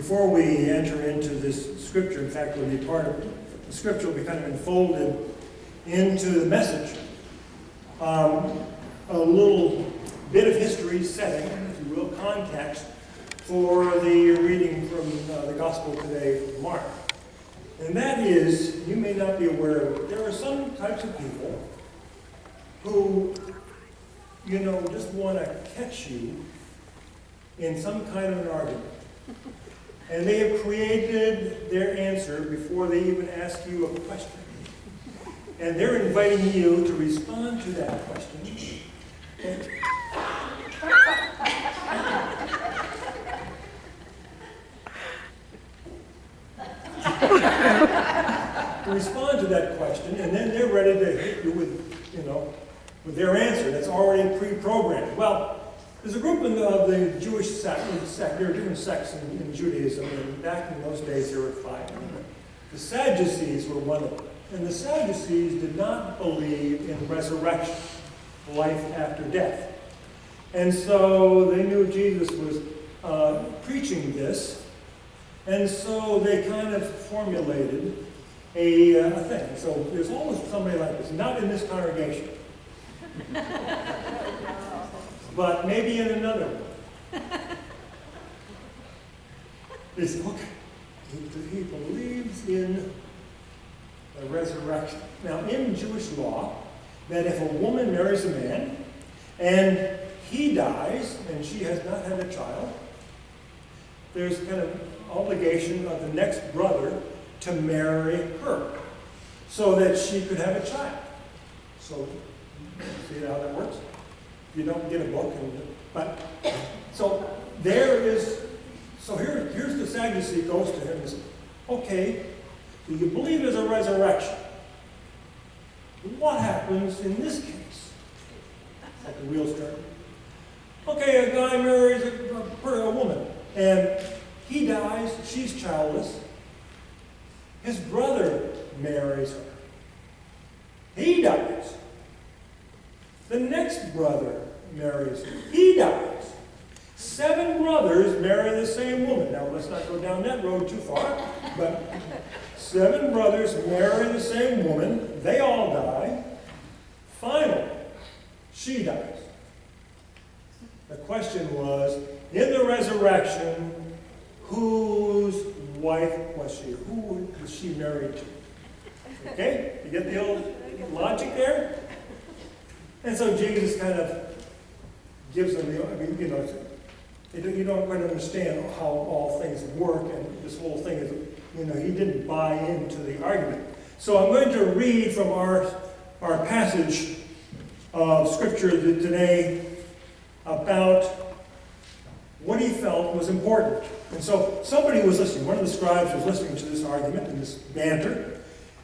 Before we enter into this scripture, in fact, will be part of the scripture will be kind of enfolded into the message. A little bit of history setting, if you will, context for the reading from the Gospel today from Mark. And that is, you may not be aware of it, there are some types of people who, just want to catch you in some kind of an argument. And they have created their answer before they even ask you a question. And they're inviting you to respond to that question. To respond to that question, and then they're ready to hit you with their answer that's already pre-programmed. Well, there's a group of the Jewish sect. There are different sects in Judaism, and back in those days there were 5. The Sadducees were one of them. And the Sadducees did not believe in resurrection, life after death. And so they knew Jesus was preaching this, and so they kind of formulated a thing. So there's always somebody like this, not in this congregation, but maybe in another one. They say, okay, he believes in the resurrection. Now, in Jewish law, that if a woman marries a man and he dies and she has not had a child, there's kind of obligation of the next brother to marry her so that she could have a child. So, see how that works? You don't get a book, here's the Sadducee goes to him and says, okay, do you believe there's a resurrection? What happens in this case? Like the wheels turn. Okay, a guy marries a woman, and he dies, she's childless. His brother marries her. He dies. The next brother marries her. He dies. 7 brothers marry the same woman. Now, let's not go down that road too far, but 7 brothers marry the same woman. They all die. Finally, she dies. The question was, in the resurrection, whose wife was she? Who was she married to? Okay? You get the old logic there? And so Jesus kind of gives them you don't quite understand how all things work, and this whole thing is, he didn't buy into the argument. So I'm going to read from our passage of Scripture today about what he felt was important. And so somebody was listening. One of the scribes was listening to this argument and this banter.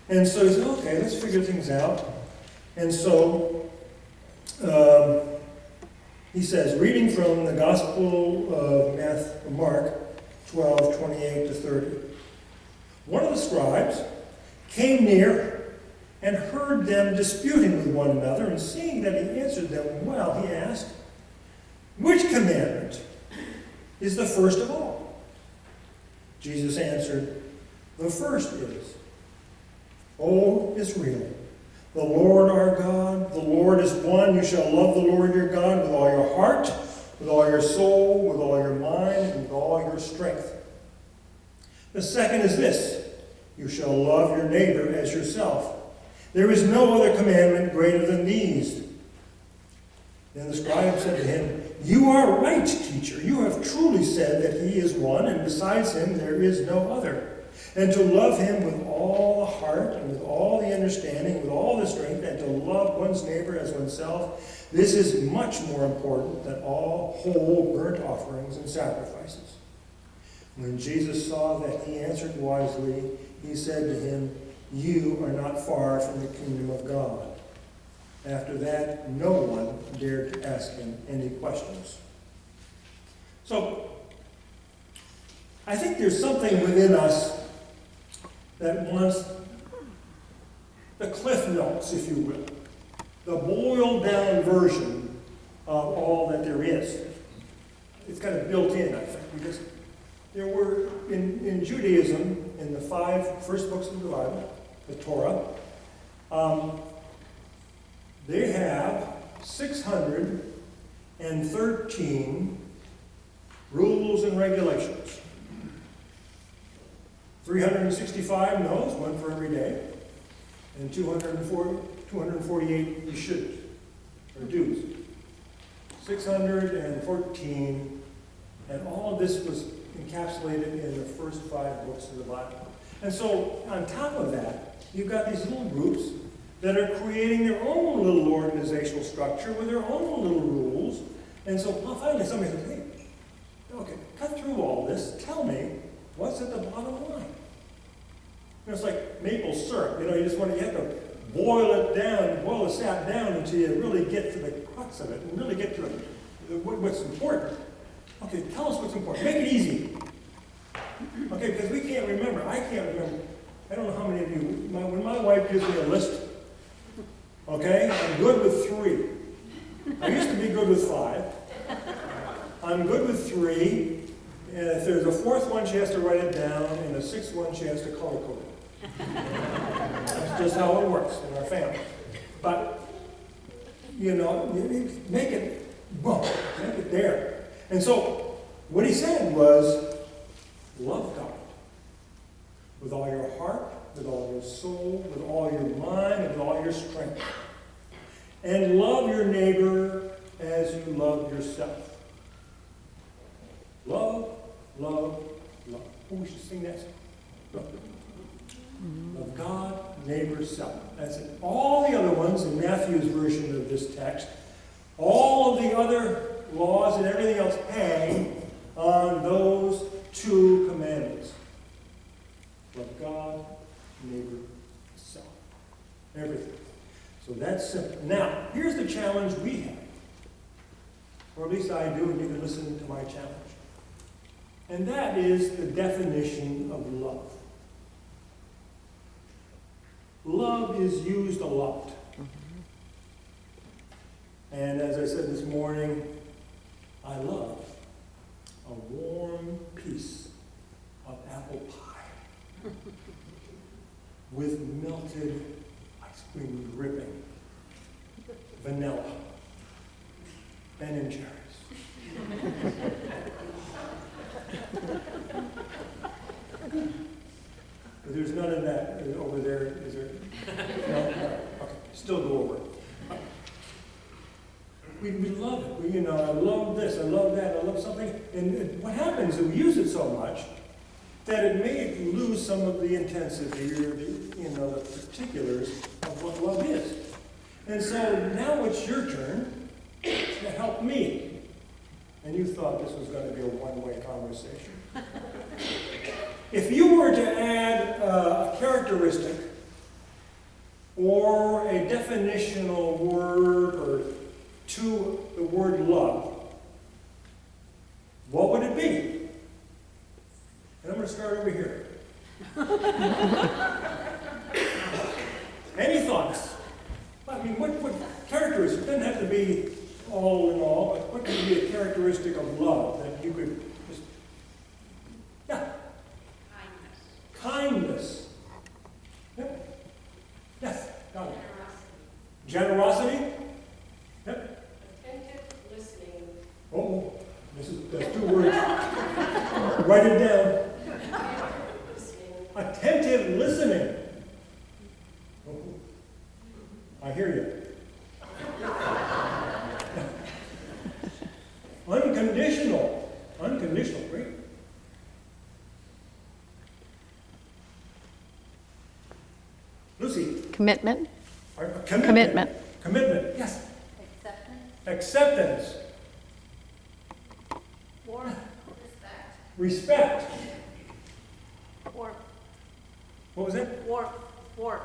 And so he said, okay, let's figure things out. And so he says, reading from the Gospel of Mark 12:28 to 30. One of the scribes came near and heard them disputing with one another, and seeing that he answered them well, he asked, which commandment is the first of all? Jesus answered, the first is, O Israel, the Lord our God, the Lord is one. You shall love the Lord your God with all your heart, with all your soul, with all your mind, and with all your strength. The second is this, you shall love your neighbor as yourself. There is no other commandment greater than these. Then the scribe said to him, you are right, teacher. You have truly said that he is one, and besides him there is no other. And to love him with all the heart, and with all the understanding, with all the strength, and to love one's neighbor as oneself, this is much more important than all whole burnt offerings and sacrifices. When Jesus saw that he answered wisely, he said to him, you are not far from the kingdom of God. After that, no one dared to ask him any questions. So, I think there's something within us that wants the cliff notes, if you will, the boiled down version of all that there is. It's kind of built in, I think. There were, in Judaism, in the 5 first books of the Bible, the Torah, they have 613 rules and regulations. 365 no's, one for every day, and 248 you shouldn't, or do's. 614, and all of this was encapsulated in the first 5 books of the Bible. And so, on top of that, you've got these little groups that are creating their own little organizational structure with their own little rules. And so finally somebody says, hey, okay, cut through all this, tell me what's at the bottom line. It's like maple syrup, you have to boil it down, boil the sap down until you really get to the crux of it and really get to what's important. Okay, tell us what's important. Make it easy. Okay, because we can't remember. I can't remember. I don't know how many of you, when my wife gives me a list, okay, I'm good with 3. I used to be good with 5. I'm good with 3. And if there's a 4th one, she has to write it down, and a 6th one, she has to color code it. That's just how it works in our family. But, make it, boom, make it there. And so, what he said was, love God with all your heart, with all your soul, with all your mind, and with all your strength. And love your neighbor as you love yourself. Love, love, love. Oh, we should sing that song. Love. Of God, neighbor, self. That's it. All the other ones in Matthew's version of this text, all of the other laws and everything else hang on those 2 commandments. Love God, neighbor, self. Everything. So that's simple. Now, here's the challenge we have. Or at least I do, and you can listen to my challenge. And that is the definition of love. Love is used a lot. And as I said this morning, I love a warm piece of apple pie with melted ice cream dripping, vanilla, Ben & Jerry's. But there's none of that over there, is there? No? Okay, still go over it. We love it. I love this, I love that, I love something. And what happens is we use it so much that it may lose some of the intensity or the particulars of what love is. And so now it's your turn to help me. And you thought this was going to be a one-way conversation. If you were to add a characteristic or a definitional word or to the word love, what would it be? And I'm going to start over here. Any thoughts? I mean, what characteristic? It doesn't have to be all in all, but what could be a characteristic of love that you could just... Yeah. Kindness. Yep. Yes. Got it. Generosity. Yep. Attentive listening. Oh, that's 2 words. Write it down. Attentive listening. Oh, I hear you. Unconditional. Unconditional, great. Lucy. Commitment. Commitment. Commitment, yes. Acceptance. Acceptance. Warmth. Respect. Warmth. What was that? Warmth. Warmth.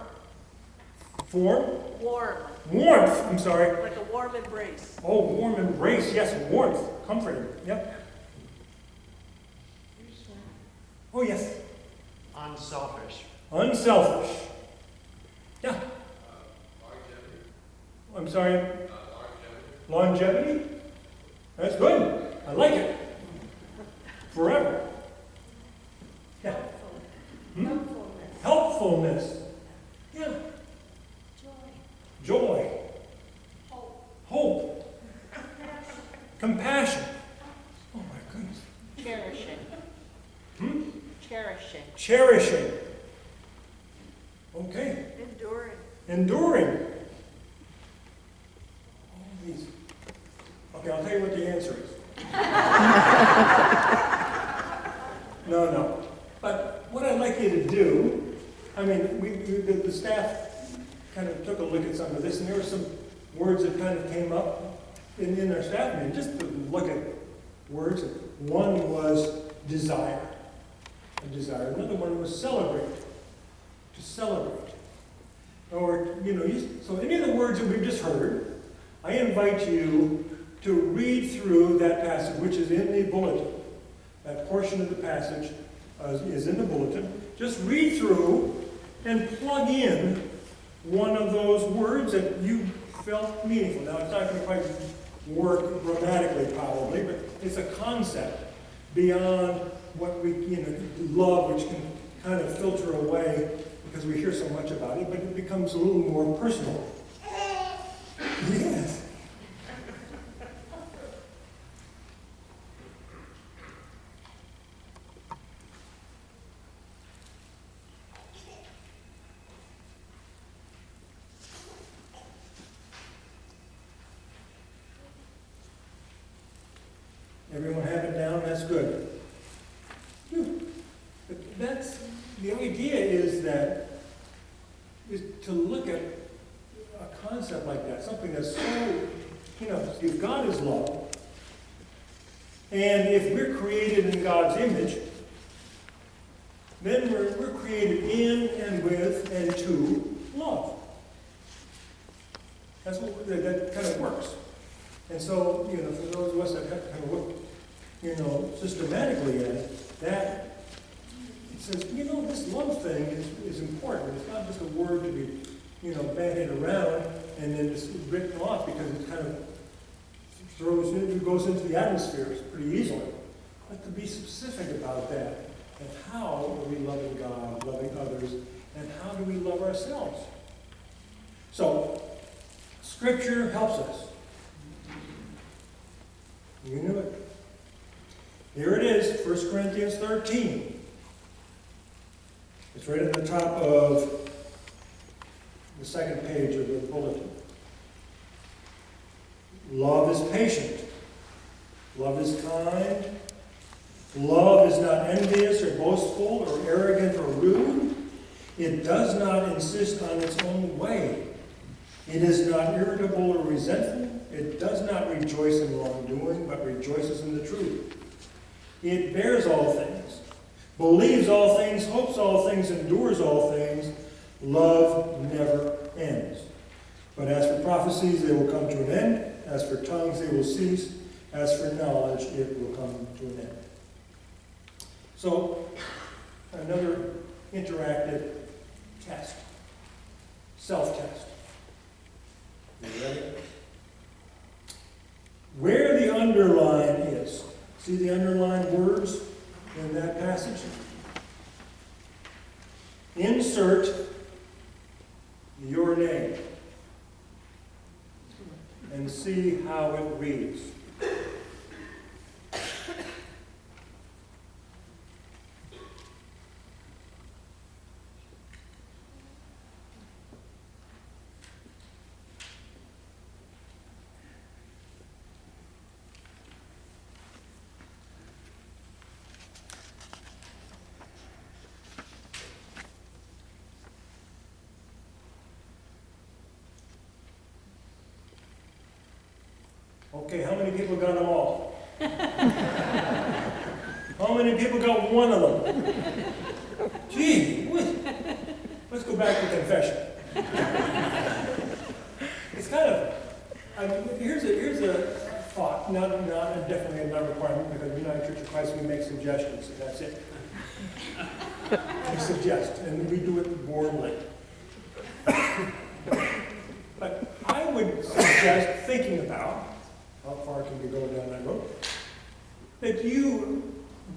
Form? Warm. Warmth, I'm sorry. Like a warm embrace. Oh, warm embrace, yes, warmth. Comforting, yep. Oh, yes. Unselfish. Unselfish. Yeah. I'm sorry. Longevity. That's good. I like it. Forever. Loneliness. Yeah. Joy. Hope. Compassion. Oh my goodness. Cherishing. Hmm? Cherishing. Cherishing. Okay. Enduring. Enduring. All these. Okay, I'll tell you what the answer is. No. But what I'd like you to do, I mean, the staff kind of took a look at some of this, and there were some words that kind of came up in our staff meeting, just to look at words. One was desire, a desire. Another one was celebrate, to celebrate. Or, so any of the words that we've just heard, I invite you to read through that passage, which is in the bulletin. That portion of the passage is in the bulletin. Just read through and plug in one of those words that you felt meaningful. Now, it's not going to quite work grammatically, probably, but it's a concept beyond what we, love, which can kind of filter away because we hear so much about it, but it becomes a little more personal. Yes. Everyone have it down? That's good. But the idea is to look at a concept like that, something that's so, if God is love, and if we're created in God's image, then we're created in and with and to love. That's what that kind of works. And so, for those of us that have to kind of look, systematically at it, that it says, this love thing is important. It's not just a word to be, bandied around and then just written off because it kind of goes into the atmosphere pretty easily. But to be specific about that, and how are we loving God, loving others, and how do we love ourselves? So, Scripture helps us. You knew it. Here it is, 1 Corinthians 13. It's right at the top of the second page of the bulletin. Love is patient. Love is kind. Love is not envious or boastful or arrogant or rude. It does not insist on its own way. It is not irritable or resentful. It does not rejoice in wrongdoing, but rejoices in the truth. It bears all things, believes all things, hopes all things, endures all things. Love never ends. But as for prophecies, they will come to an end. As for tongues, they will cease. As for knowledge, it will come to an end. So, another interactive test. Self-test. You ready? Where the underline is. See the underlined words in that passage? Insert your name and see how it reads. Okay, how many people got them all? How many people got one of them? Gee, let's go back to confession. It's kind of, here's a thought, definitely not a requirement, because United Church of Christ, we make suggestions, and that's it. We suggest, and we do it warmly. But I would suggest thinking about, how far can we go down that road? That you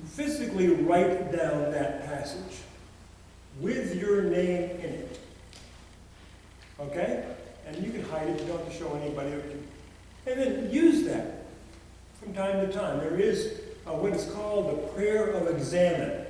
physically write down that passage. with your name in it. Okay? And you can hide it, you don't have to show anybody. And then use that from time to time. There is what is called the prayer of examen.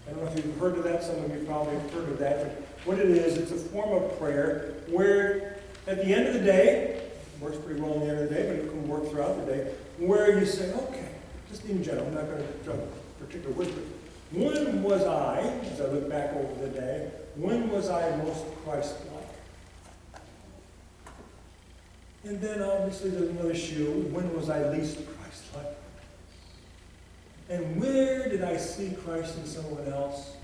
I don't know if you've heard of that. Some of you probably have heard of that. But what it is, it's a form of prayer where at the end of the day, it works pretty well in the end of the day, but it can work throughout the day, where you say, okay, just in general, I'm not going to drop particular words, but when was I, as I look back over the day, when was I most Christ-like? And then obviously there's another shoe, when was I least Christ-like? And where did I see Christ in someone else?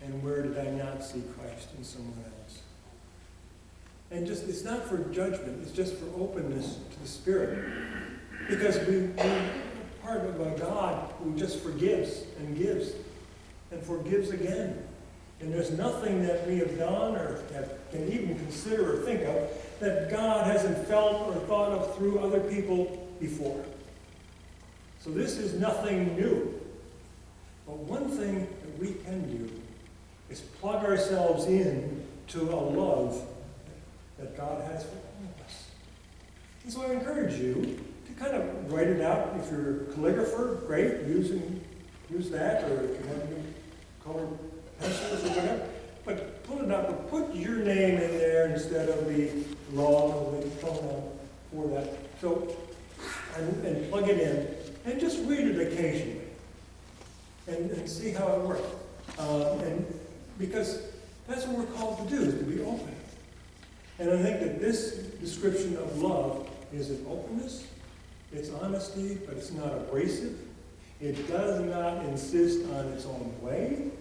And where did I not see Christ in someone else? And just, it's not for judgment, it's just for openness to the Spirit. Because we're part of a God who just forgives and gives and forgives again. And there's nothing that we have done or can even consider or think of that God hasn't felt or thought of through other people before. So this is nothing new. But one thing that we can do is plug ourselves in to a love that God has for all of us. And so I encourage you to kind of write it out. If you're a calligrapher, great, use that, or if you want to color pencils or whatever. But pull it out, but put your name in there instead of the wrong or the pronoun for that. So, and plug it in, and just read it occasionally, and see how it works. And because that's what we're called to do, is to be open. And I think that this description of love is an openness, it's honesty, but it's not abrasive. It does not insist on its own way.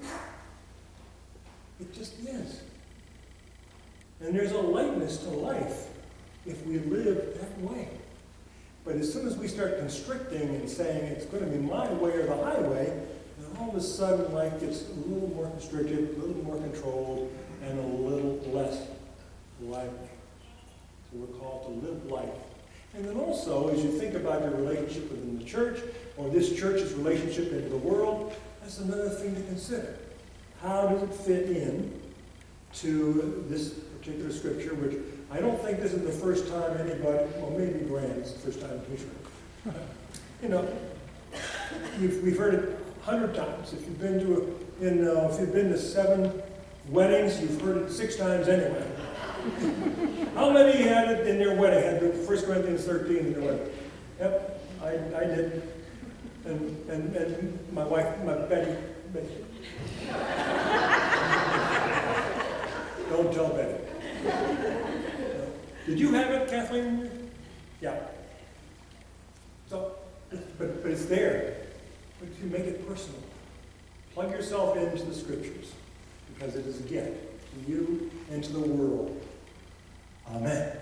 It just is. And there's a lightness to life if we live that way. But as soon as we start constricting and saying it's going to be my way or the highway, then all of a sudden life gets a little more constricted, a little more controlled, and a little less lively. So we're called to live life. And then also, as you think about your relationship within the church, or this church's relationship into the world, that's another thing to consider. How does it fit in to this particular scripture, which I don't think this is the first time anybody, well, maybe Grant, it's the first time in history. You know, we've heard it 100 times. If you've been if you've been to 7 weddings, you've heard it 6 times anyway. How many had it in their wedding? Had the 1 Corinthians 13 in their wedding? Yep, I did. And my wife, my Betty. Don't tell Betty. Did you have it, Kathleen? Yeah. So, but it's there. But you make it personal. Plug yourself into the scriptures, because it is a gift to you and to the world. Amen.